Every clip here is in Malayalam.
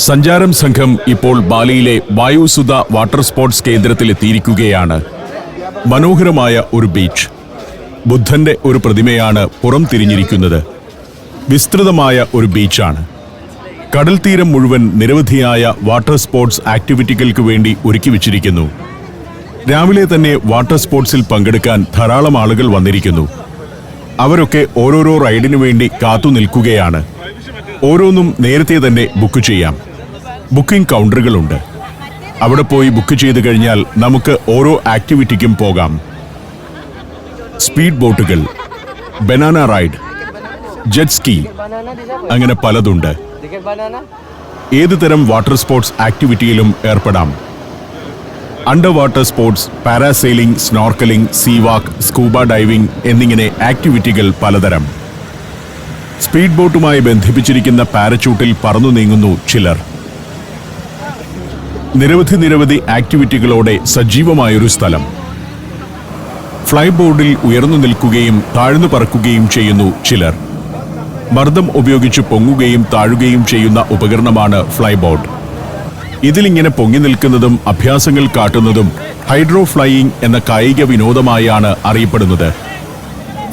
സഞ്ചാരം സംഘം ഇപ്പോൾ ബാലിയിലെ വായുസുധ വാട്ടർ സ്പോർട്സ് കേന്ദ്രത്തിലെത്തിയിരിക്കുകയാണ്. മനോഹരമായ ഒരു ബീച്ച്. ബുദ്ധന്റെ ഒരു പ്രതിമയാണ് പുറം തിരിഞ്ഞിരിക്കുന്നത്. വിസ്തൃതമായ ഒരു ബീച്ചാണ്. കടൽ തീരം മുഴുവൻ നിരവധിയായ വാട്ടർ സ്പോർട്സ് ആക്ടിവിറ്റികൾക്ക് വേണ്ടി ഒരുക്കി വച്ചിരിക്കുന്നു. രാവിലെ തന്നെ വാട്ടർ സ്പോർട്സിൽ പങ്കെടുക്കാൻ ധാരാളം ആളുകൾ വന്നിരിക്കുന്നു. അവരൊക്കെ ഓരോരോ റൈഡിനു വേണ്ടി കാത്തു നിൽക്കുകയാണ്. ഓരോന്നും നേരത്തെ തന്നെ ബുക്ക് ചെയ്യാം. ബുക്കിംഗ് കൗണ്ടറുകളുണ്ട്. അവിടെ പോയി ബുക്ക് ചെയ്തു കഴിഞ്ഞാൽ നമുക്ക് ഓരോ ആക്ടിവിറ്റിക്കും പോകാം. സ്പീഡ് ബോട്ടുകൾ, ബനാന റൈഡ്, ജെറ്റ് സ്കീ, അങ്ങനെ പലതുണ്ട്. ഏതുതരം വാട്ടർ സ്പോർട്സ് ആക്ടിവിറ്റിയിലും ഏർപ്പെടാം. Under water sports, parasailing, snorkelling, seawalk, scuba diving എന്നിങ്ങനെ ആക്ടിവിറ്റികൾ പലതരം. സ്പീഡ് ബോട്ടുമായി ബന്ധിപ്പിച്ചിരിക്കുന്ന പാരച്യൂട്ടിൽ പറന്നു നീങ്ങുന്നു ചിലർ. നിരവധി ആക്ടിവിറ്റികളോടെ സജീവമായൊരു സ്ഥലം. ഫ്ലൈ ബോർഡിൽ ഉയർന്നു നിൽക്കുകയും താഴ്ന്നു പറക്കുകയും ചെയ്യുന്നു ചിലർ. മർദ്ദം ഉപയോഗിച്ച് പൊങ്ങുകയും താഴുകയും ചെയ്യുന്ന ഉപകരണമാണ് ഫ്ലൈ ബോർഡ്. ഇതിലിങ്ങനെ പൊങ്ങി നിൽക്കുന്നതും അഭ്യാസങ്ങൾ കാട്ടുന്നതും ഹൈഡ്രോ ഫ്ലൈയിങ് എന്ന കായിക വിനോദമായാണ് അറിയപ്പെടുന്നത്.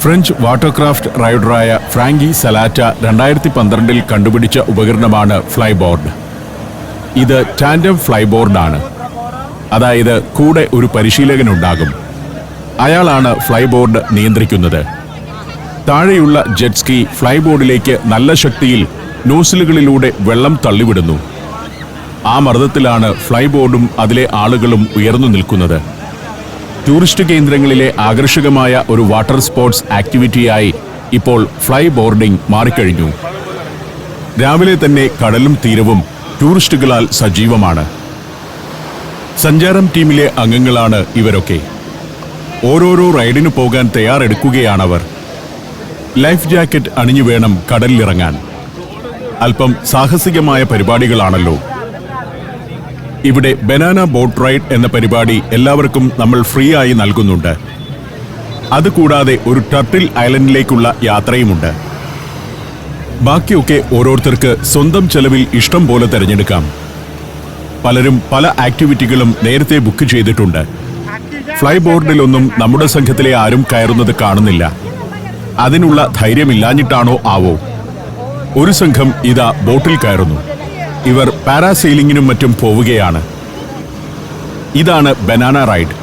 ഫ്രഞ്ച് വാട്ടർക്രാഫ്റ്റ് റൈഡറായ ഫ്രാങ്കി സലാറ്റ 2012 കണ്ടുപിടിച്ച ഉപകരണമാണ് ഫ്ലൈ ബോർഡ്. ഇത് ടാൻഡം ഫ്ലൈ ബോർഡാണ്. അതായത് കൂടെ ഒരു പരിശീലകനുണ്ടാകും. അയാളാണ് ഫ്ലൈ ബോർഡ് നിയന്ത്രിക്കുന്നത്. താഴെയുള്ള ജെറ്റ് സ്കീ ഫ്ലൈ ബോർഡിലേക്ക് നല്ല ശക്തിയിൽ നോസിലുകളിലൂടെ വെള്ളം തള്ളിവിടുന്നു. ആ മർദ്ദത്തിലാണ് ഫ്ലൈ ബോർഡും അതിലെ ആളുകളും ഉയർന്നു നിൽക്കുന്നത്. ടൂറിസ്റ്റ് കേന്ദ്രങ്ങളിലെ ആകർഷകമായ ഒരു വാട്ടർ സ്പോർട്സ് ആക്ടിവിറ്റിയായി ഇപ്പോൾ ഫ്ലൈ ബോർഡിംഗ് മാറിക്കഴിഞ്ഞു. രാവിലെ തന്നെ കടലും തീരവും ടൂറിസ്റ്റുകളാൽ സജീവമാണ്. സഞ്ചാരം ടീമിലെ അംഗങ്ങളാണ് ഇവരൊക്കെ. ഓരോരോ റൈഡിന് പോകാൻ തയ്യാറെടുക്കുകയാണവർ. ലൈഫ് ജാക്കറ്റ് അണിഞ്ഞു വേണം കടലിലിറങ്ങാൻ. അല്പം സാഹസികമായ പരിപാടികളാണല്ലോ. ഇവിടെ ബനാന ബോട്ട് റൈഡ് എന്ന പരിപാടി എല്ലാവർക്കും നമ്മൾ ഫ്രീ ആയി നൽകുന്നുണ്ട്. അതുകൂടാതെ ഒരു ടർട്ടിൽ ഐലൻഡിലേക്കുള്ള യാത്രയുമുണ്ട്. ബാക്കിയൊക്കെ ഓരോരുത്തർക്ക് സ്വന്തം ചെലവിൽ ഇഷ്ടം പോലെ തിരഞ്ഞെടുക്കാം. പലരും പല ആക്ടിവിറ്റികളും നേരത്തെ ബുക്ക് ചെയ്തിട്ടുണ്ട്. ഫ്ലൈ ബോർഡിലൊന്നും നമ്മുടെ സംഘത്തിലെ ആരും കയറുന്നത് കാണുന്നില്ല. അതിനുള്ള ധൈര്യമില്ലാഞ്ഞിട്ടാണോ ആവോ. ഒരു സംഘം ഇതാ ബോട്ടിൽ കയറുന്നു. ഇവർ പാരാസെയിലിങ്ങിനും മറ്റും പോവുകയാണ്. ഇതാണ് ബനാന റൈഡ്.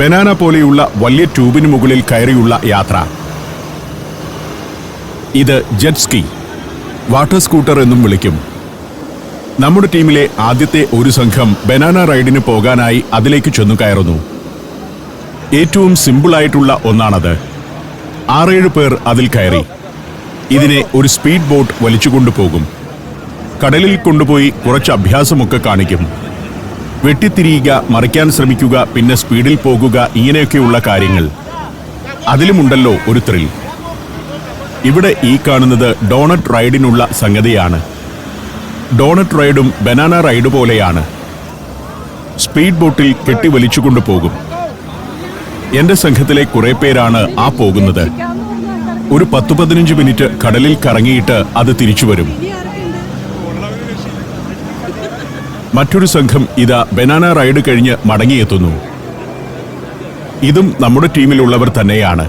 ബനാന പോലെയുള്ള വലിയ ട്യൂബിന് മുകളിൽ കയറിയുള്ള യാത്ര. ഇത് ജെറ്റ് സ്കീ, വാട്ടർ സ്കൂട്ടർ എന്നും വിളിക്കും. നമ്മുടെ ടീമിലെ ആദ്യത്തെ ഒരു സംഘം ബനാന റൈഡിന് പോകാനായി അതിലേക്ക് ചെന്നു കയറുന്നു. ഏറ്റവും സിമ്പിളായിട്ടുള്ള ഒന്നാണത്. 6-7 പേർ അതിൽ കയറി. ഇതിനെ ഒരു സ്പീഡ് ബോട്ട് വലിച്ചുകൊണ്ടുപോകും. കടലിൽ കൊണ്ടുപോയി കുറച്ച് അഭ്യാസമൊക്കെ കാണിക്കും. വെട്ടിത്തിരിയുക, മറിക്കാൻ ശ്രമിക്കുക, പിന്നെ സ്പീഡിൽ പോകുക, ഇങ്ങനെയൊക്കെയുള്ള കാര്യങ്ങൾ. അതിലുമുണ്ടല്ലോ ഒരു ത്രിൽ. ഇവിടെ ഈ കാണുന്നത് ഡോണറ്റ് റൈഡിനുള്ള സംഗതിയാണ്. ഡോണറ്റ് റൈഡും ബനാന റൈഡ് പോലെയാണ്. സ്പീഡ് ബോട്ടിൽ കെട്ടി വലിച്ചുകൊണ്ടു പോകും. എന്റെ സംഘത്തിലെ കുറെ പേരാണ് ആ പോകുന്നത്. ഒരു 10-15 മിനിറ്റ് കടലിൽ കറങ്ങിയിട്ട് അത് തിരിച്ചു വരും. മറ്റൊരു സംഘം ഇതാ ബനാന റൈഡ് കഴിഞ്ഞ് മടങ്ങിയെത്തുന്നു. ഇതും നമ്മുടെ ടീമിലുള്ളവർ തന്നെയാണ്.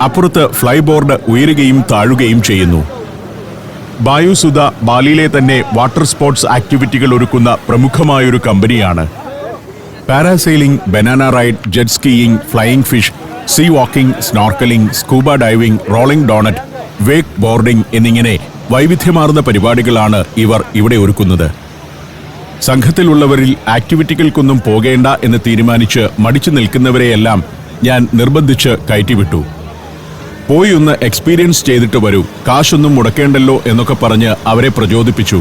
അപ്പുറത്ത് ഫ്ലൈ ബോർഡ് ഉയരുകയും താഴുകയും ചെയ്യുന്നു. വായുസുധ ബാലിയിലെ തന്നെ വാട്ടർ സ്പോർട്സ് ആക്ടിവിറ്റികൾ ഒരുക്കുന്ന പ്രമുഖമായൊരു കമ്പനിയാണ്. Parasailing, banana ride, jet skiing, flying fish, sea walking, snorkelling, scuba diving, rolling doughnut, wake boarding എന്നിങ്ങനെ വൈവിധ്യമാർന്ന പരിപാടികളാണ് ഇവർ ഇവിടെ ഒരുക്കുന്നത്. സംഘത്തിലുള്ളവരിൽ ആക്ടിവിറ്റികൾക്കൊന്നും പോകേണ്ട എന്ന് തീരുമാനിച്ച് മടിച്ചു നിൽക്കുന്നവരെയെല്ലാം ഞാൻ നിർബന്ധിച്ച് കയറ്റിവിട്ടു. പോയി ഒന്ന് എക്സ്പീരിയൻസ് ചെയ്തിട്ട് വരൂ, കാശൊന്നും മുടക്കേണ്ടല്ലോ എന്നൊക്കെ പറഞ്ഞ് അവരെ പ്രചോദിപ്പിച്ചു.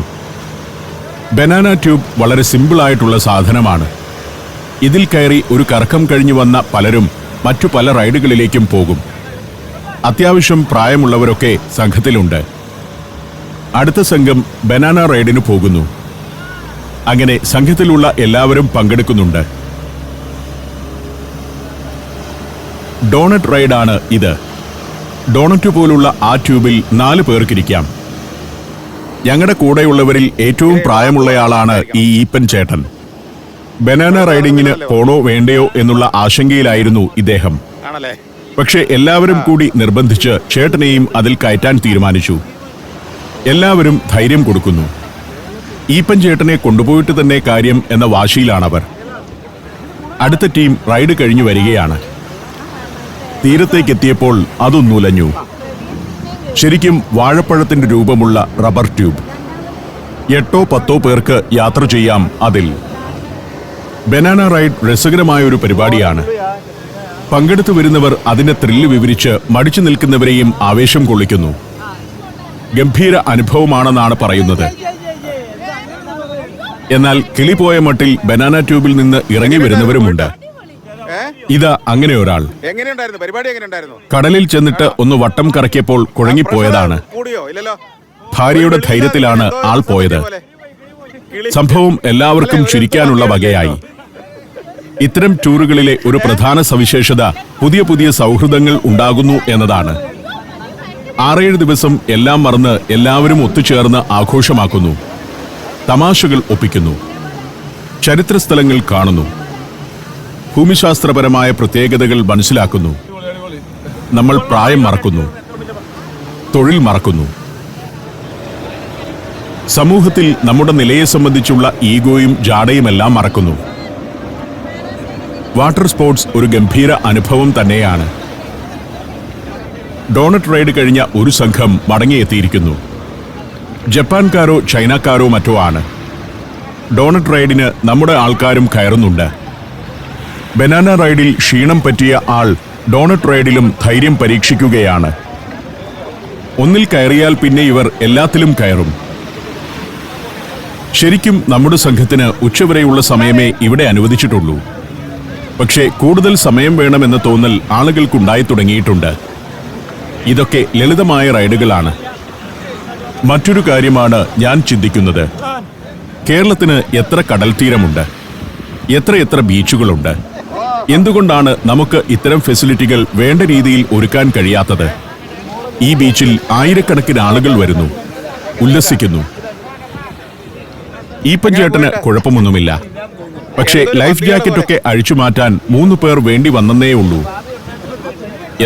ബനാന ട്യൂബ് വളരെ സിമ്പിളായിട്ടുള്ള സാധനമാണ്. ഇതിൽ കയറി ഒരു കറക്കം കഴിഞ്ഞു വന്ന പലരും മറ്റു പല റൈഡുകളിലേക്കും പോകും. അത്യാവശ്യം പ്രായമുള്ളവരൊക്കെ സംഘത്തിലുണ്ട്. അടുത്ത സംഘം ബനാന റൈഡിന് പോകുന്നു. അങ്ങനെ സംഘത്തിലുള്ള എല്ലാവരും പങ്കെടുക്കുന്നുണ്ട്. ഡോണറ്റ് റൈഡാണ് ഇത്. ഡോണറ്റ് പോലുള്ള ആ ട്യൂബിൽ 4 പേർക്കിരിക്കാം. ഞങ്ങളുടെ കൂടെയുള്ളവരിൽ ഏറ്റവും പ്രായമുള്ളയാളാണ് ഈ ഈപ്പൻ ചേട്ടൻ. ബനാന റൈഡിങ്ങിന് പോണോ വേണ്ടയോ എന്നുള്ള ആശങ്കയിലായിരുന്നു ഇദ്ദേഹം. പക്ഷെ എല്ലാവരും കൂടി നിർബന്ധിച്ച് ചേട്ടനെയും അതിൽ കയറ്റാൻ തീരുമാനിച്ചു. എല്ലാവരും ധൈര്യം കൊടുക്കുന്നു. ഈപ്പൻ ചേട്ടനെ കൊണ്ടുപോയിട്ട് തന്നെ കാര്യം എന്ന വാശിയിലാണവർ. അടുത്ത ടീം റൈഡ് കഴിഞ്ഞു വരികയാണ്. തീരത്തേക്കെത്തിയപ്പോൾ അതൊന്നുലഞ്ഞു. ശരിക്കും വാഴപ്പഴത്തിന്റെ രൂപമുള്ള റബ്ബർ ട്യൂബ്. 8-10 പേർക്ക് യാത്ര ചെയ്യാം അതിൽ. ബനാന റൈഡ് രസകരമായൊരു പരിപാടിയാണ്. പങ്കെടുത്തു വരുന്നവർ അതിന്റെ ത്രില്ല് വിവരിച്ച് മടിച്ചു നിൽക്കുന്നവരെയും ആവേശം കൊള്ളിക്കുന്നു. ഗംഭീര അനുഭവമാണെന്നാണ് പറയുന്നത്. എന്നാൽ കിളിപോയ മട്ടിൽ ബനാന ട്യൂബിൽ നിന്ന് ഇറങ്ങി വരുന്നവരുമുണ്ട്. ഇതാ അങ്ങനെ ഒരാൾ. കടലിൽ ചെന്നിട്ട് ഒന്ന് വട്ടം കറക്കിയപ്പോൾ കുഴങ്ങിപ്പോയതാണ്. ഭാര്യയുടെ ധൈര്യത്തിലാണ് ആൾ പോയത്. സംഭവം എല്ലാവർക്കും ചിരിക്കാനുള്ള വകയായി. ഇത്തരം ടൂറുകളിലെ ഒരു പ്രധാന സവിശേഷത പുതിയ പുതിയ സൗഹൃദങ്ങൾ ഉണ്ടാകുന്നു എന്നതാണ്. 6-7 ദിവസം എല്ലാം മറന്ന് എല്ലാവരും ഒത്തുചേർന്ന് ആഘോഷമാക്കുന്നു. തമാശകൾ ഒപ്പിക്കുന്നു. ചരിത്ര സ്ഥലങ്ങൾ കാണുന്നു. ഭൂമിശാസ്ത്രപരമായ പ്രത്യേകതകൾ മനസ്സിലാക്കുന്നു. നമ്മൾ പ്രായം മറക്കുന്നു. തൊഴിൽ മറക്കുന്നു. സമൂഹത്തിൽ നമ്മുടെ നിലയെ സംബന്ധിച്ചുള്ള ഈഗോയും ജാടയുമെല്ലാം മറക്കുന്നു. വാട്ടർ സ്പോർട്സ് ഒരു ഗംഭീര അനുഭവം തന്നെയാണ്. ഡോണറ്റ് റൈഡ് കഴിഞ്ഞ ഒരു സംഘം മടങ്ങിയെത്തിയിരിക്കുന്നു. ജപ്പാൻകാരോ ചൈനക്കാരോ മറ്റോ ആണ്. ഡോണറ്റ് റൈഡിന് നമ്മുടെ ആൾക്കാരും കയറുന്നുണ്ട്. ബനാന റൈഡിൽ ക്ഷീണം പറ്റിയ ആൾ ഡോണറ്റ് റൈഡിലും ധൈര്യം പരീക്ഷിക്കുകയാണ്. ഒന്നിൽ കയറിയാൽ പിന്നെ ഇവർ എല്ലാത്തിലും കയറും. ശരിക്കും നമ്മുടെ സംഘത്തിന് ഉച്ചവരെയുള്ള സമയമേ ഇവിടെ അനുവദിച്ചിട്ടുള്ളൂ. പക്ഷേ കൂടുതൽ സമയം വേണമെന്ന തോന്നൽ ആളുകൾക്കുണ്ടായി തുടങ്ങിയിട്ടുണ്ട്. ഇതൊക്കെ ലളിതമായ റൈഡുകളാണ്. മറ്റൊരു കാര്യമാണ് ഞാൻ ചിന്തിക്കുന്നത്. കേരളത്തിന് എത്ര കടൽ തീരമുണ്ട്, എത്ര ബീച്ചുകളുണ്ട്. എന്തുകൊണ്ടാണ് നമുക്ക് ഇത്തരം ഫെസിലിറ്റികൾ വേണ്ട രീതിയിൽ ഒരുക്കാൻ കഴിയാത്തത്? ഈ ബീച്ചിൽ ആയിരക്കണക്കിന് ആളുകൾ വരുന്നു, ഉല്ലസിക്കുന്നു. ഈപ്പൻ ചേട്ടന് കുഴപ്പമൊന്നുമില്ല. പക്ഷേ ലൈഫ് ജാക്കറ്റൊക്കെ അഴിച്ചു മാറ്റാൻ 3 പേർ വേണ്ടി വന്നേ ഉള്ളൂ.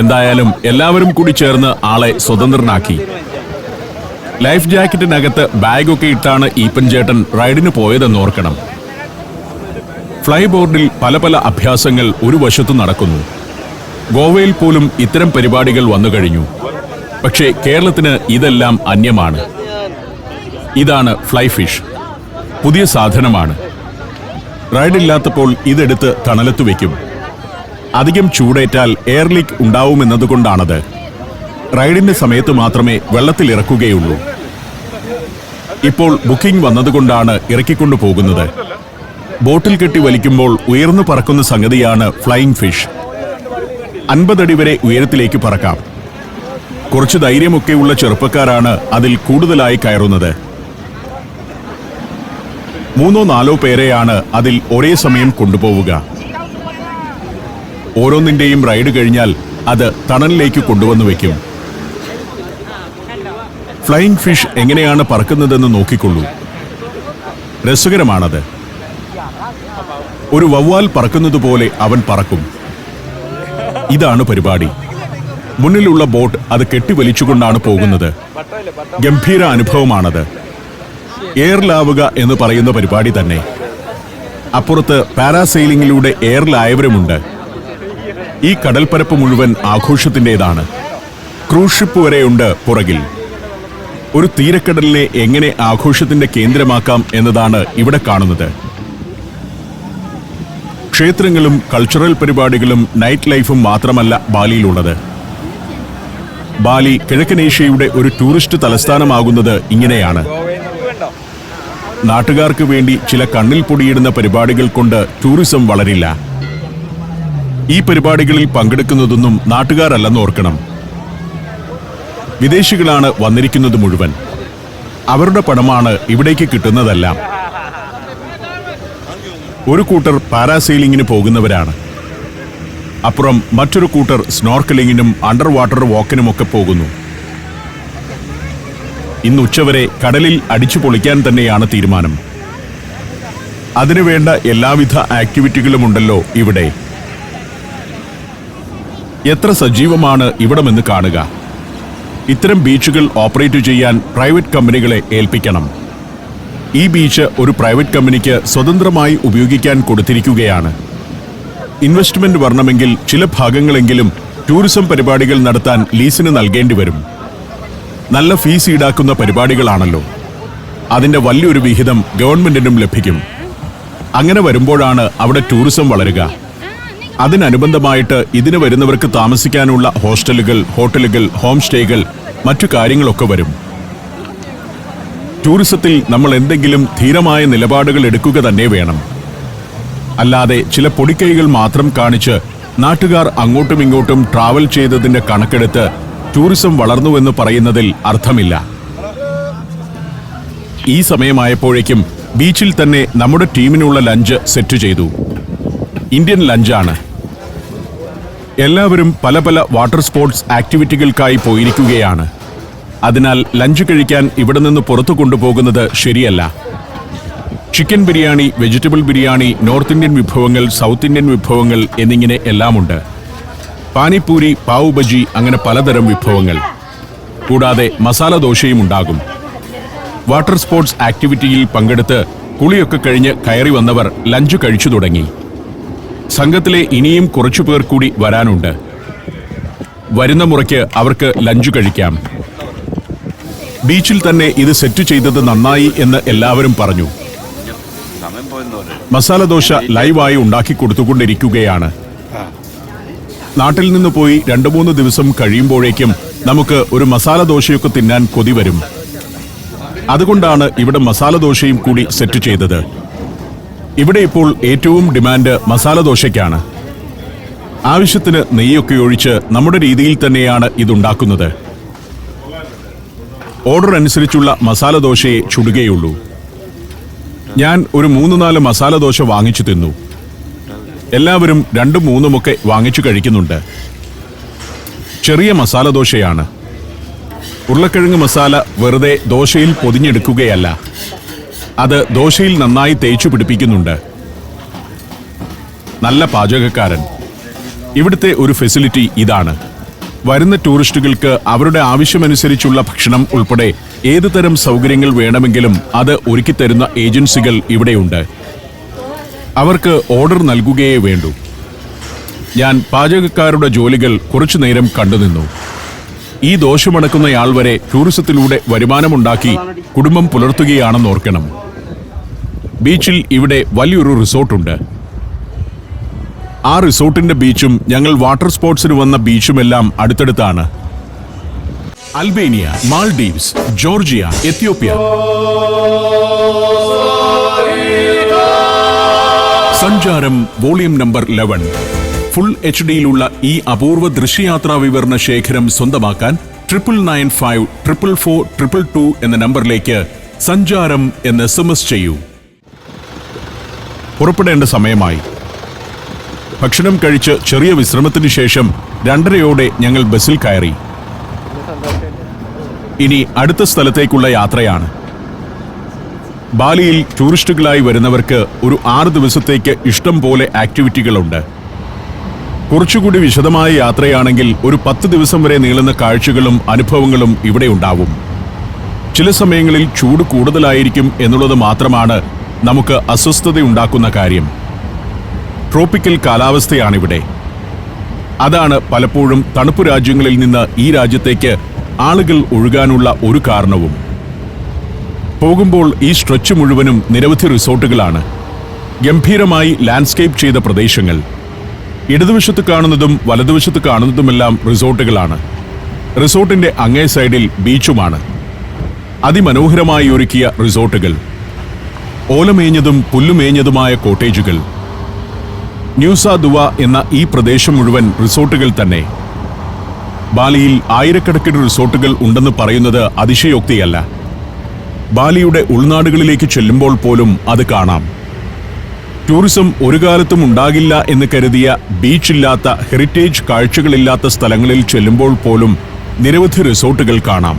എന്തായാലും എല്ലാവരും കൂടി ചേർന്ന് ആളെ സ്വതന്ത്രനാക്കി. ലൈഫ് ജാക്കറ്റിനകത്ത് ബാഗൊക്കെ ഇട്ടാണ് ഈപ്പൻ ചേട്ടൻ റൈഡിന് പോയതെന്ന് ഓർക്കണം. ഫ്ലൈ ബോർഡിൽ പല അഭ്യാസങ്ങൾ ഒരു വശത്തു നടക്കുന്നു. ഗോവയിൽ പോലും ഇത്തരം പരിപാടികൾ വന്നു കഴിഞ്ഞു. പക്ഷേ കേരളത്തിന് ഇതെല്ലാം അന്യമാണ്. ഇതാണ് ഫ്ലൈ ഫിഷ്. പുതിയ സാധനമാണ്. റൈഡില്ലാത്തപ്പോൾ ഇതെടുത്ത് തണലത്തു വയ്ക്കും. അധികം ചൂടേറ്റാൽ എയർ ലീക്ക് ഉണ്ടാവുമെന്നതുകൊണ്ടാണത്. റൈഡിന്റെ സമയത്ത് മാത്രമേ വെള്ളത്തിൽ ഇറക്കുകയുള്ളൂ. ഇപ്പോൾ ബുക്കിംഗ് വന്നതുകൊണ്ടാണ് ഇറക്കിക്കൊണ്ടു പോകുന്നത്. ബോട്ടിൽ കെട്ടി വലിക്കുമ്പോൾ ഉയർന്നു പറക്കുന്ന സംഗതിയാണ് ഫ്ലൈയിങ് ഫിഷ്. 50 അടി വരെ ഉയരത്തിലേക്ക് പറക്കാം. കുറച്ച് ധൈര്യമൊക്കെയുള്ള ചെറുപ്പക്കാരാണ് അതിൽ കൂടുതലായി കയറുന്നത്. 3-4 പേരെയാണ് അതിൽ ഒരേ സമയം കൊണ്ടുപോവുക. ഓരോന്നിന്റെയും റൈഡ് കഴിഞ്ഞാൽ അത് തണലിലേക്ക് കൊണ്ടുവന്നു വയ്ക്കും. ഫ്ലൈയിങ് ഫിഷ് എങ്ങനെയാണ് പറക്കുന്നതെന്ന് നോക്കിക്കൊള്ളൂ. രസകരമാണത്. ഒരു വവ്വാൽ പറക്കുന്നതുപോലെ അവൻ പറക്കും. ഇതാണ് പരിപാടി. മുന്നിലുള്ള ബോട്ട് അത് കെട്ടിവലിച്ചുകൊണ്ടാണ് പോകുന്നത്. ഗംഭീര അനുഭവമാണത്. എയറിലാവുക എന്ന് പറയുന്ന പരിപാടി തന്നെ. അപ്പുറത്ത് പാരാസെയിലിംഗിലൂടെ എയറിലായവരുമുണ്ട്. ഈ കടൽപ്പരപ്പ് മുഴുവൻ ആഘോഷത്തിൻ്റെതാണ്. ക്രൂസ് ഷിപ്പ് വരെയുണ്ട് പുറകിൽ. ഒരു തീരക്കടലിനെ എങ്ങനെ ആഘോഷത്തിന്റെ കേന്ദ്രമാക്കാം എന്നതാണ് ഇവിടെ കാണുന്നത്. ക്ഷേത്രങ്ങളും കൾച്ചറൽ പരിപാടികളും നൈറ്റ് ലൈഫും മാത്രമല്ല ബാലിയിലുള്ളത്. ബാലി കിഴക്കൻ ഏഷ്യയുടെ ഒരു ടൂറിസ്റ്റ് തലസ്ഥാനമാകുന്നത് ഇങ്ങനെയാണ്. നാട്ടുകാർക്ക് വേണ്ടി ചില കണ്ണിൽ പൊടിയിടുന്ന പരിപാടികൾ കൊണ്ട് ടൂറിസം വളരില്ല. ഈ പരിപാടികളിൽ പങ്കെടുക്കുന്നതൊന്നും നാട്ടുകാരല്ലെന്ന് ഓർക്കണം. വിദേശികളാണ് വന്നിരിക്കുന്നത് മുഴുവൻ. അവരുടെ പണമാണ് ഇവിടേക്ക് കിട്ടുന്നതെല്ലാം. ഒരു കൂട്ടർ പാരാസെയിലിംഗിന് പോകുന്നവരാണ്. അപ്പുറം മറ്റൊരു കൂട്ടർ സ്നോർക്കലിങ്ങിനും അണ്ടർ വാട്ടർ വാക്കിനുമൊക്കെ പോകുന്നു. ഇന്ന് ഉച്ചവരെ കടലിൽ അടിച്ചു പൊളിക്കാൻ തന്നെയാണ് തീരുമാനം. അതിനുവേണ്ട എല്ലാവിധ ആക്ടിവിറ്റികളുമുണ്ടല്ലോ ഇവിടെ. എത്ര സജീവമാണ് ഇവിടമെന്ന് കാണുക. ഇത്തരം ബീച്ചുകൾ ഓപ്പറേറ്റ് ചെയ്യാൻ പ്രൈവറ്റ് കമ്പനികളെ ഏൽപ്പിക്കണം. ഈ ബീച്ച് ഒരു പ്രൈവറ്റ് കമ്പനിക്ക് സ്വതന്ത്രമായി ഉപയോഗിക്കാൻ കൊടുത്തിരിക്കുകയാണ്. ഇൻവെസ്റ്റ്മെന്റ് വരണമെങ്കിൽ ചില ഭാഗങ്ങളെങ്കിലും ടൂറിസം പരിപാടികൾ നടത്താൻ ലീസിന് നൽകേണ്ടി വരും. നല്ല ഫീസ് ഈടാക്കുന്ന പരിപാടികളാണല്ലോ. അതിന്റെ വലിയൊരു വിഹിതം ഗവൺമെന്റിനും ലഭിക്കും. അങ്ങനെ വരുമ്പോഴാണ് അവിടെ ടൂറിസം വളരുക. അതിനനുബന്ധമായിട്ട് ഇതിന് വരുന്നവർക്ക് താമസിക്കാനുള്ള ഹോസ്റ്റലുകൾ, ഹോട്ടലുകൾ, ഹോം സ്റ്റേകൾ, മറ്റു കാര്യങ്ങളൊക്കെ വരും. ടൂറിസത്തിൽ നമ്മൾ എന്തെങ്കിലും ധീരമായ നിലപാടുകൾ എടുക്കുക തന്നെ വേണം. അല്ലാതെ ചില പൊടിക്കൈകൾ മാത്രം കാണിച്ച് നാട്ടുകാർ അങ്ങോട്ടും ഇങ്ങോട്ടും ട്രാവൽ ചെയ്തതിന്റെ കണക്കെടുത്ത് ടൂറിസം വളർന്നുവെന്ന് പറയുന്നതിൽ അർത്ഥമില്ല. ഈ സമയമായപ്പോഴേക്കും ബീച്ചിൽ തന്നെ നമ്മുടെ ടീമിനുള്ള ലഞ്ച് സെറ്റ് ചെയ്തു. ഇന്ത്യൻ ലഞ്ചാണ്. എല്ലാവരും പല പല വാട്ടർ സ്പോർട്സ് ആക്ടിവിറ്റികൾക്കായി പോയിരിക്കുകയാണ്. അതിനാൽ ലഞ്ച് കഴിക്കാൻ ഇവിടെ നിന്ന് പുറത്തു കൊണ്ടുപോകുന്നത് ശരിയല്ല. Chicken biryani, vegetable biryani, north Indian വിഭവങ്ങൾ, സൗത്ത് ഇന്ത്യൻ വിഭവങ്ങൾ എന്നിങ്ങനെ എല്ലാമുണ്ട്. പാനിപ്പൂരി, പാവ് ബജി, അങ്ങനെ പലതരം വിഭവങ്ങൾ. കൂടാതെ മസാല ദോശയും ഉണ്ടാകും. വാട്ടർ സ്പോർട്സ് ആക്ടിവിറ്റിയിൽ പങ്കെടുത്ത് കുളിയൊക്കെ കഴിഞ്ഞ് കയറി വന്നവർ ലഞ്ച് കഴിച്ചു തുടങ്ങി. സംഘത്തിലെ ഇനിയും കുറച്ചു പേർ കൂടി വരാനുണ്ട്. വരുന്ന മുറയ്ക്ക് അവർക്ക് ലഞ്ച് കഴിക്കാം. ബീച്ചിൽ തന്നെ ഇത് സെറ്റ് ചെയ്തത് നന്നായി എന്ന് എല്ലാവരും പറഞ്ഞു. മസാല ദോശ ലൈവായി ഉണ്ടാക്കി കൊടുത്തുകൊണ്ടിരിക്കുകയാണ്. നാട്ടിൽ നിന്ന് പോയി 2-3 ദിവസം കഴിയുമ്പോഴേക്കും നമുക്ക് ഒരു മസാല ദോശയൊക്കെ തിന്നാൻ കൊതി വരും. അതുകൊണ്ടാണ് ഇവിടെ മസാല ദോശയും കൂടി സെറ്റ് ചെയ്തത്. ഇവിടെ ഇപ്പോൾ ഏറ്റവും ഡിമാൻഡ് മസാല ദോശയ്ക്കാണ്. ആവശ്യത്തിന് നെയ്യൊക്കെ ഒഴിച്ച് നമ്മുടെ രീതിയിൽ തന്നെയാണ് ഇതുണ്ടാക്കുന്നത്. ഓർഡർ അനുസരിച്ചുള്ള മസാല ദോശയെ ചുടുകയുള്ളൂ. ഞാൻ ഒരു 3-4 മസാല ദോശ വാങ്ങിച്ചു തിന്നു. എല്ലാവരും 2-3 വാങ്ങിച്ചു കഴിക്കുന്നുണ്ട്. ചെറിയ മസാല ദോശയാണ്. ഉരുളക്കിഴങ്ങ് മസാല വെറുതെ ദോശയിൽ പൊതിഞ്ഞെടുക്കുകയല്ല, അത് ദോശയിൽ നന്നായി തേച്ചു പിടിപ്പിക്കുന്നുണ്ട്. നല്ല പാചകക്കാരൻ. ഇവിടുത്തെ ഒരു ഫെസിലിറ്റി ഇതാണ്. വരുന്ന ടൂറിസ്റ്റുകൾക്ക് അവരുടെ ആവശ്യമനുസരിച്ചുള്ള ഭക്ഷണം ഉൾപ്പെടെ ഏതുതരം സൗകര്യങ്ങൾ വേണമെങ്കിലും അത് ഒരുക്കിത്തരുന്ന ഏജൻസികൾ ഇവിടെയുണ്ട്. അവർക്ക് ഓർഡർ നൽകുകയേ വേണ്ടൂ. ഞാൻ പാചകക്കാരുടെ ജോലികൾ കുറച്ചു നേരം കണ്ടുനിന്നു. ഈ ദോശമടക്കുന്നയാൾ വരെ ടൂറിസത്തിലൂടെ വരുമാനമുണ്ടാക്കി കുടുംബം പുലർത്തുകയാണെന്ന് ഓർക്കണം. ബീച്ചിൽ ഇവിടെ വലിയൊരു റിസോർട്ടുണ്ട്. ആ റിസോർട്ടിന്റെ ബീച്ചും ഞങ്ങൾ വാട്ടർ സ്പോർട്സിന് വന്ന ബീച്ചുമെല്ലാം അടുത്തടുത്താണ്. Albania, Maldives, Georgia, Ethiopia. Sancharam volume number 11. Full HD-യിലുള്ള ഈ അപൂർവ ദൃശ്യയാത്രാ വിവരണ ശേഖരം സ്വന്തമാക്കാൻ 9995444222 എന്ന നമ്പറിലേക്ക് സഞ്ചാരം എന്ന് SMS ചെയ്യൂ. പുറപ്പെടേണ്ട സമയമായി. ഭക്ഷണം കഴിച്ച് ചെറിയ വിശ്രമത്തിന് ശേഷം 2:30 ഞങ്ങൾ ബസ്സിൽ കയറി. ഇനി അടുത്ത സ്ഥലത്തേക്കുള്ള യാത്രയാണ്. ബാലിയിൽ ടൂറിസ്റ്റുകളായി വരുന്നവർക്ക് ഒരു 6 ദിവസത്തേക്ക് ഇഷ്ടം പോലെ ആക്ടിവിറ്റികളുണ്ട്. കുറച്ചുകൂടി വിശദമായ യാത്രയാണെങ്കിൽ ഒരു 10 ദിവസം വരെ നീളുന്ന കാഴ്ചകളും അനുഭവങ്ങളും ഇവിടെ ഉണ്ടാവും. ചില സമയങ്ങളിൽ ചൂട് കൂടുതലായിരിക്കും എന്നുള്ളത് മാത്രമാണ് നമുക്ക് അസ്വസ്ഥതയുണ്ടാക്കുന്ന കാര്യം. ട്രോപ്പിക്കൽ കാലാവസ്ഥയാണിവിടെ. അതാണ് പലപ്പോഴും തണുപ്പു രാജ്യങ്ങളിൽ നിന്ന് ഈ രാജ്യത്തേക്ക് ആളുകൾ ഒഴുകാനുള്ള ഒരു കാരണവും. പോകുമ്പോൾ ഈ സ്ട്രെച്ച് മുഴുവനും നിരവധി റിസോർട്ടുകളാണ്. ഗംഭീരമായി ലാൻഡ്സ്കേപ്പ് ചെയ്ത പ്രദേശങ്ങൾ. ഇടതുവശത്ത് കാണുന്നതും വലതുവശത്ത് കാണുന്നതുമെല്ലാം റിസോർട്ടുകളാണ്. റിസോർട്ടിന്റെ അങ്ങേ സൈഡിൽ ബീച്ചുമാണ്. അതിമനോഹരമായി ഒരുക്കിയ റിസോർട്ടുകൾ. ഓലമേഞ്ഞതും പുല്ലുമേഞ്ഞതുമായ കോട്ടേജുകൾ. ന്യൂസ ദുവ എന്ന ഈ പ്രദേശം മുഴുവൻ റിസോർട്ടുകൾ തന്നെ. ബാലിയിൽ ആയിരക്കണക്കിന് റിസോർട്ടുകൾ ഉണ്ടെന്ന് പറയുന്നത് ടൂറിസം ഒരു കാലത്തും ഉണ്ടാകില്ല എന്ന് കരുതിയ ബീച്ചില്ലാത്ത, ഹെറിറ്റേജ് കാഴ്ചകളില്ലാത്ത സ്ഥലങ്ങളിൽ ചെല്ലുമ്പോൾ പോലും നിരവധി റിസോർട്ടുകൾ കാണാം.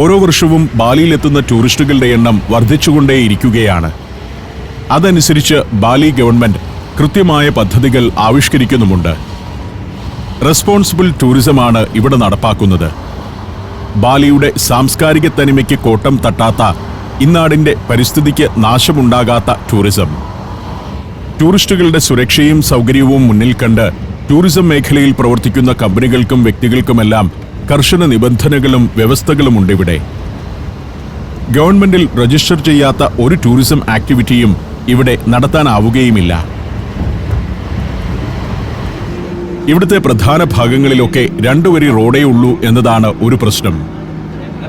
ഓരോ വർഷവും ബാലിയിലെത്തുന്ന ടൂറിസ്റ്റുകളുടെ എണ്ണം വർദ്ധിച്ചുകൊണ്ടേയിരിക്കുകയാണ്. അതനുസരിച്ച് ബാലി ഗവൺമെന്റ് കൃത്യമായ പദ്ധതികൾ ആവിഷ്കരിക്കുന്നുമുണ്ട്. റെസ്പോൺസിബിൾ ടൂറിസമാണ് ഇവിടെ നടപ്പാക്കുന്നത്. ബാലിയുടെ സാംസ്കാരിക തനിമയ്ക്ക് കോട്ടം തട്ടാത്ത, ഇന്നാടിന്റെ പരിസ്ഥിതിക്ക് നാശമുണ്ടാകാത്ത ടൂറിസം. ടൂറിസ്റ്റുകളുടെ സുരക്ഷയും സൗകര്യവും മുന്നിൽ കണ്ട് ടൂറിസം മേഖലയിൽ പ്രവർത്തിക്കുന്ന കമ്പനികൾക്കും വ്യക്തികൾക്കുമെല്ലാം കർശന നിബന്ധനകളും വ്യവസ്ഥകളുമുണ്ട് ഇവിടെ. ഗവൺമെന്റിൽ രജിസ്റ്റർ ചെയ്യാത്ത ഒരു ടൂറിസം ആക്ടിവിറ്റിയും ഇവിടെ നടത്താനാവുകയുമില്ല. ഇവിടുത്തെ പ്രധാന ഭാഗങ്ങളിലൊക്കെ 2 വരി റോഡേ ഉള്ളൂ എന്നതാണ് ഒരു പ്രശ്നം.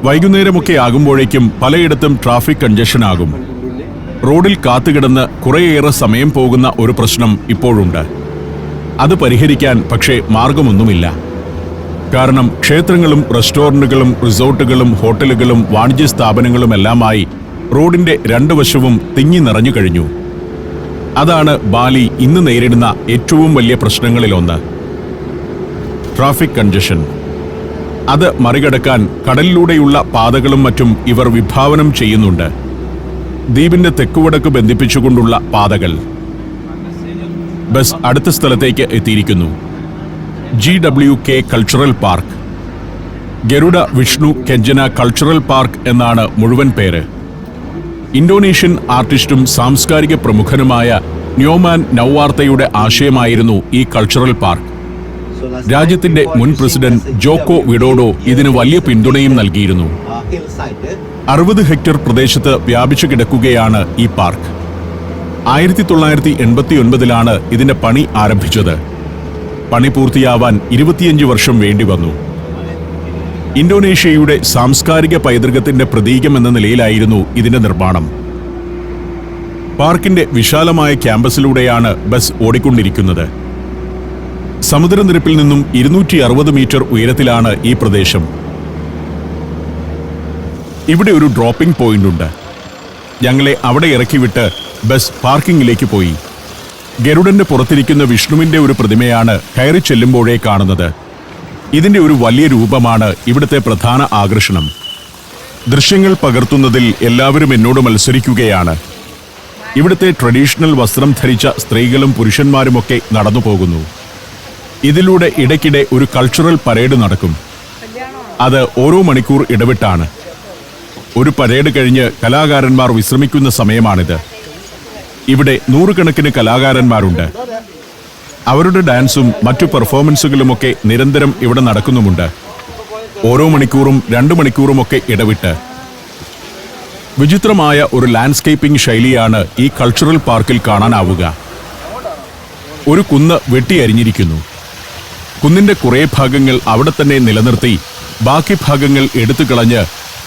വൈകുന്നേരമൊക്കെ ആകുമ്പോഴേക്കും പലയിടത്തും ട്രാഫിക് കൺജഷൻ ആകും. റോഡിൽ കാത്തുകിടന്ന് കുറേയേറെ സമയം പോകുന്ന ഒരു പ്രശ്നം ഇപ്പോഴുണ്ട്. അത് പരിഹരിക്കാൻ പക്ഷേ മാർഗമൊന്നുമില്ല. കാരണം ക്ഷേത്രങ്ങളും റെസ്റ്റോറന്റുകളും റിസോർട്ടുകളും ഹോട്ടലുകളും വാണിജ്യ സ്ഥാപനങ്ങളുമെല്ലാമായി റോഡിന്റെ 2 വശവും തിങ്ങി നിറഞ്ഞു കഴിഞ്ഞു. അതാണ് ബാലി ഇന്ന് നേരിടുന്ന ഏറ്റവും വലിയ പ്രശ്നങ്ങളിലൊന്ന്, ട്രാഫിക് കൺജഷൻ. അത് മറികടക്കാൻ കടലിലൂടെയുള്ള പാതകളും മറ്റും ഇവർ വിഭാവനം ചെയ്യുന്നുണ്ട്. ദ്വീപിന്റെ തെക്കുവടക്ക് ബന്ധിപ്പിച്ചുകൊണ്ടുള്ള പാതകൾ. ബസ് അടുത്ത സ്ഥലത്തേക്ക് എത്തിയിരിക്കുന്നു. GWK cultural park. Garuda Vishnu Kencana cultural park എന്നാണ് മുഴുവൻ പേര്. ഇന്തോനേഷ്യൻ ആർട്ടിസ്റ്റും സാംസ്കാരിക പ്രമുഖനുമായ ന്യോമാൻ നൗവാർത്തയുടെ ആശയമായിരുന്നു ഈ കൾച്ചറൽ പാർക്ക്. രാജ്യത്തിന്റെ മുൻ പ്രസിഡന്റ് ജോക്കോ വിഡോഡോ ഇതിന് വലിയ പിന്തുണയും നൽകിയിരുന്നു. 60 ഹെക്ടർ പ്രദേശത്ത് വ്യാപിച്ചു കിടക്കുകയാണ് ഈ പാർക്ക്. 1989-ലാണ് ഇതിന്റെ പണി ആരംഭിച്ചത്. പണി പൂർത്തിയാവാൻ 25 വർഷം വേണ്ടിവന്നു. ഇന്തോനേഷ്യയുടെ സാംസ്കാരിക പൈതൃകത്തിന്റെ പ്രതീകമെന്ന നിലയിലായിരുന്നു ഇതിന്റെ നിർമ്മാണം. പാർക്കിന്റെ വിശാലമായ ക്യാമ്പസിലൂടെയാണ് ബസ് ഓടിക്കൊണ്ടിരിക്കുന്നത്. സമുദ്രനിരപ്പിൽ നിന്നും 260 മീറ്റർ ഉയരത്തിലാണ് ഈ പ്രദേശം. ഇവിടെ ഒരു ഡ്രോപ്പിംഗ് പോയിന്റ് ഉണ്ട്. ഞങ്ങളെ അവിടെ ഇറക്കിവിട്ട് ബസ് പാർക്കിങ്ങിലേക്ക് പോയി. ഗരുഡന്റെ പുറത്തിരിക്കുന്ന വിഷ്ണുവിന്റെ ഒരു പ്രതിമയാണ് കയറി ചെല്ലുമ്പോഴേ കാണുന്നത്. ഇതിന്റെ ഒരു വലിയ രൂപമാണ് ഇവിടുത്തെ പ്രധാന ആകർഷണം. ദൃശ്യങ്ങൾ പകർത്തുന്നതിൽ എല്ലാവരും എന്നോട് മത്സരിക്കുകയാണ്. ഇവിടുത്തെ ട്രഡീഷണൽ വസ്ത്രം ധരിച്ച സ്ത്രീകളും പുരുഷന്മാരുമൊക്കെ നടന്നു പോകുന്നു. ഇതിലൂടെ ഇടയ്ക്കിടെ ഒരു കൾച്ചറൽ പരേഡ് നടക്കും. അത് ഓരോ മണിക്കൂർ ഇടവിട്ടാണ്. ഒരു പരേഡ് കഴിഞ്ഞ് കലാകാരന്മാർ വിശ്രമിക്കുന്ന സമയമാണിത്. ഇവിടെ 100 കണക്കിന് കലാകാരന്മാരുണ്ട്. അവരുടെ ഡാൻസും മറ്റു പെർഫോമൻസുകളുമൊക്കെ നിരന്തരം ഇവിടെ നടക്കുന്നുമുണ്ട്. ഓരോ മണിക്കൂറും 2 മണിക്കൂറുമൊക്കെ ഇടവിട്ട്. വിചിത്രമായ ഒരു ലാൻഡ്സ്കേപ്പിംഗ് ശൈലിയാണ് ഈ കൾച്ചറൽ പാർക്കിൽ കാണാനാവുക. ഒരു കുന്ന് വെട്ടിയരിഞ്ഞിരിക്കുന്നു. കുന്നിന്റെ കുറേ ഭാഗങ്ങൾ അവിടെ തന്നെ നിലനിർത്തി ബാക്കി ഭാഗങ്ങൾ എടുത്തു കളഞ്ഞ്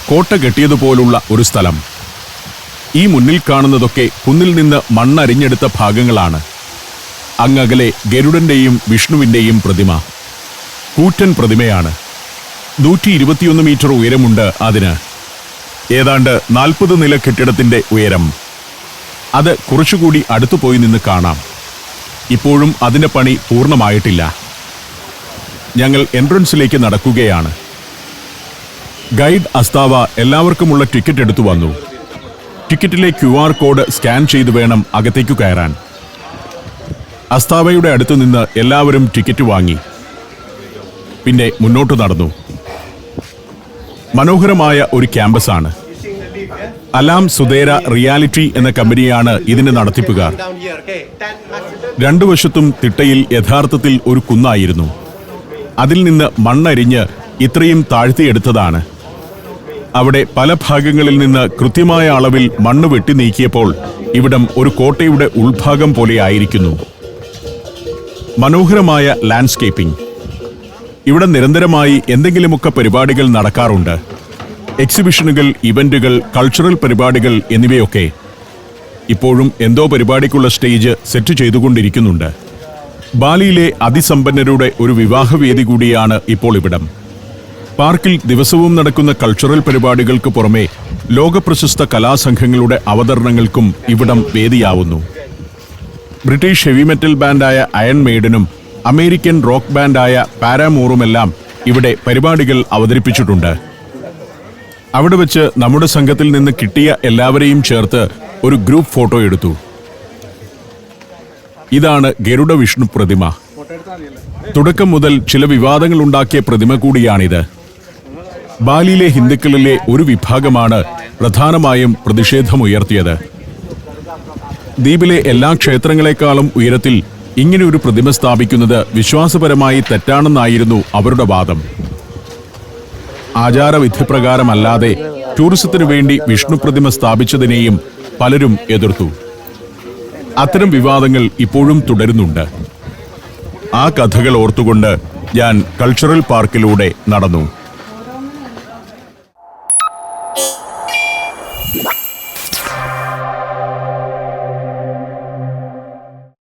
കോട്ട കെട്ടിയതുപോലുള്ള ഒരു സ്ഥലം. ഈ മുന്നിൽ കാണുന്നതൊക്കെ കുന്നിൽ നിന്ന് മണ്ണരിഞ്ഞെടുത്ത ഭാഗങ്ങളാണ്. അങ്ങകലെ ഗരുഡന്റെയും വിഷ്ണുവിന്റെയും പ്രതിമ. കൂറ്റൻ പ്രതിമയാണ്. 121 മീറ്റർ ഉയരമുണ്ട് അതിന്. ഏതാണ്ട് 40 നില കെട്ടിടത്തിന്റെ ഉയരം. അത് കുറച്ചുകൂടി അടുത്തുപോയി നിന്ന് കാണാം. ഇപ്പോഴും അതിന്റെ പണി പൂർണ്ണമായിട്ടില്ല. ഞങ്ങൾ എൻട്രൻസിലേക്ക് നടക്കുകയാണ്. ഗൈഡ് അസ്താവ എല്ലാവർക്കുമുള്ള ടിക്കറ്റ് എടുത്തു വന്നു. ടിക്കറ്റിലെ QR കോഡ് സ്കാൻ ചെയ്തു വേണം അകത്തേക്കു കയറാൻ. അസ്താവയുടെ അടുത്തു നിന്ന് എല്ലാവരും ടിക്കറ്റ് വാങ്ങി. പിന്നെ മുന്നോട്ട് നടന്നു. മനോഹരമായ ഒരു ക്യാമ്പസാണ്. അലാം സുദേര റിയാലിറ്റി എന്ന കമ്പനിയാണ് ഇതിന്റെ നടത്തിപ്പുകാർ. 2 വശത്തും തിട്ടയിൽ യഥാർത്ഥത്തിൽ ഒരു കുന്നായിരുന്നു. അതിൽ നിന്ന് മണ്ണരിഞ്ഞ് ഇത്രയും താഴ്ത്തിയെടുത്തതാണ്. അവിടെ പല ഭാഗങ്ങളിൽ നിന്ന് കൃത്യമായ അളവിൽ മണ്ണ് വെട്ടി നീക്കിയപ്പോൾ ഇവിടം ഒരു കോട്ടയുടെ ഉൾഭാഗം പോലെ ആയിരിക്കുന്നു. മനോഹരമായ ലാൻഡ്സ്കേപ്പിംഗ്. ഇവിടെ നിരന്തരമായി എന്തെങ്കിലുമൊക്കെ പരിപാടികൾ നടക്കാറുണ്ട്. എക്സിബിഷനുകൾ, ഇവന്റുകൾ, കൾച്ചറൽ പരിപാടികൾ എന്നിവയൊക്കെ. ഇപ്പോഴും എന്തോ പരിപാടിക്കുള്ള സ്റ്റേജ് സെറ്റ് ചെയ്തുകൊണ്ടിരിക്കുന്നുണ്ട്. ബാലിയിലെ അതിസമ്പന്നരുടെ ഒരു വിവാഹവേദി കൂടിയാണ് ഇപ്പോൾ ഇവിടം. പാർക്കിൽ ദിവസവും നടക്കുന്ന കൾച്ചറൽ പരിപാടികൾക്ക് പുറമെ ലോകപ്രശസ്ത കലാസംഘങ്ങളുടെ അവതരണങ്ങൾക്കും ഇവിടം വേദിയാവുന്നു. ബ്രിട്ടീഷ് ഹെവി മെറ്റൽ ബാൻഡായ അയൺ മെയ്ഡനും അമേരിക്കൻ റോക്ക് ബാൻഡായ പാരാമോറുമെല്ലാം ഇവിടെ പരിപാടികൾ അവതരിപ്പിച്ചിട്ടുണ്ട്. അവിടെ വെച്ച് നമ്മുടെ സംഘത്തിൽ നിന്ന് കിട്ടിയ എല്ലാവരെയും ചേർത്ത് ഒരു ഗ്രൂപ്പ് ഫോട്ടോ എടുത്തു. ഇതാണ് ഗരുഡ വിഷ്ണു പ്രതിമ. തുടക്കം മുതൽ ചില വിവാദങ്ങൾ ഉണ്ടാക്കിയ പ്രതിമ കൂടിയാണിത്. ബാലിയിലെ ഹിന്ദുക്കളിലെ ഒരു വിഭാഗമാണ് പ്രധാനമായും പ്രതിഷേധമുയർത്തിയത്. ദ്വീപിലെ എല്ലാ ക്ഷേത്രങ്ങളെക്കാളും ഉയരത്തിൽ ഇങ്ങനെ ഒരു പ്രതിമ സ്ഥാപിക്കുന്നത് വിശ്വാസപരമായി തെറ്റാണെന്നായിരുന്നു അവരുടെ വാദം. ആചാരവിധിപ്രകാരമല്ലാതെ ടൂറിസത്തിനു വേണ്ടി വിഷ്ണു പ്രതിമ സ്ഥാപിച്ചതിനെയും പലരും എതിർത്തു. അത്തരം വിവാദങ്ങൾ ഇപ്പോഴും തുടരുന്നുണ്ട്. ആ കഥകൾ ഓർത്തുകൊണ്ട് ഞാൻ കൾച്ചറൽ പാർക്കിലൂടെ നടന്നു.